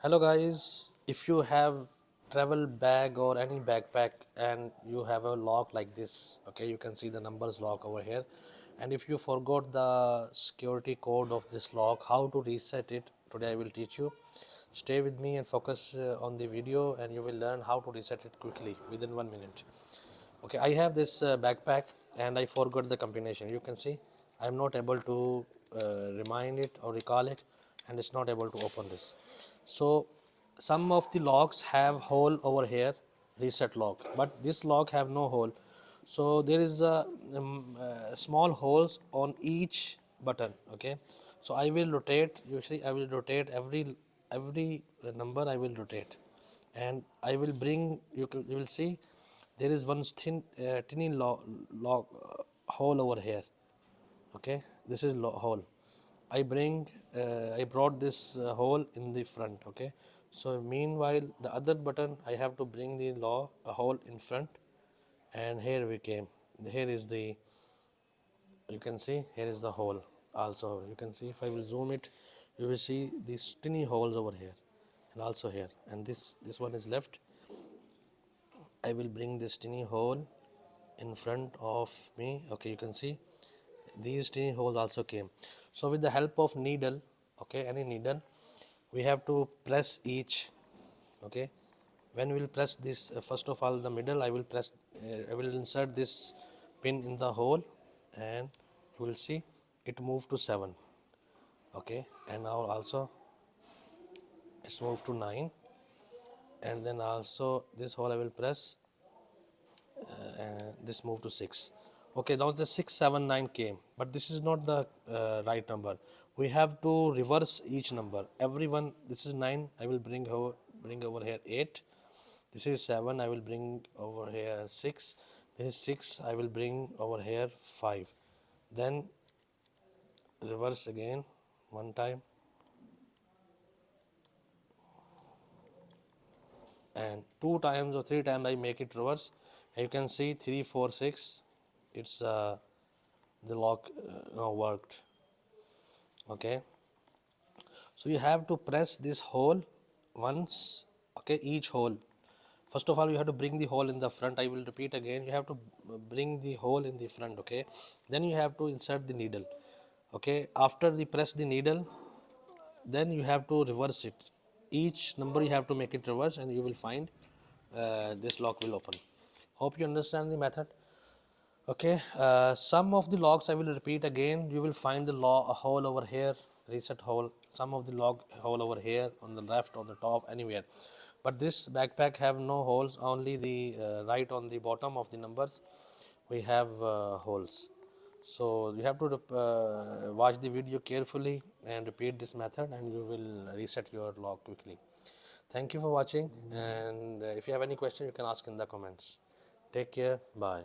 Hello guys, if you have travel bag or any backpack and you have a lock like this, okay, you can see the numbers lock over here, and if you forgot the security code of this lock, how to reset it, today I will teach you. Stay with me and focus on the video and you will learn how to reset it quickly within 1 minute. Okay, I have this backpack and I forgot the combination. You can see I am not able to remind it or recall it, and it's not able to open this. So some of the locks have hole over here, reset lock, but this lock have no hole. So there is a small holes on each button. Okay, so I will rotate. Usually I will rotate every number. I will rotate, and I will bring. You will see there is one tiny hole over here. Okay, this is hole. I brought this hole in the front. Okay, so meanwhile the other button I have to bring the hole in front, and here we came. Here is the, you can see here is the hole. Also you can see, if I will zoom it, you will see these tiny holes over here and also here, and this one is left. I will bring this tiny hole in front of me. Okay, you can see these tiny holes also came. So with the help of needle, okay, any needle, we have to press each. Okay, when we will press this, first of all the middle, I will insert this pin in the hole, and you will see it moved to 7. Okay, and now also it's moved to 9, and then also this hole I will press, this move to 6. Okay, now the 6 7 9 came, but this is not the right number. We have to reverse each number. Everyone, this is 9, I will bring over here 8. This is 7, I will bring over here 6. This is 6, I will bring over here 5. Then reverse again one time, and 2 times or 3 times I make it reverse. And you can see 3 4 6, it's the lock now worked. Okay, so you have to press this hole once. Okay, each hole, first of all you have to bring the hole in the front. I will repeat again, you have to bring the hole in the front. Okay, then you have to insert the needle. Okay, after the press the needle, then you have to reverse it. Each number you have to make it reverse, and you will find this lock will open. Hope you understand the method. Okay, some of the logs I will repeat again. You will find the a hole over here, reset hole. Some of the log hole over here on the left, on the top, anywhere. But this backpack have no holes. Only the right on the bottom of the numbers we have holes. So you have to watch the video carefully and repeat this method, and you will reset your log quickly. Thank you for watching, and if you have any question, you can ask in the comments. Take care. Bye.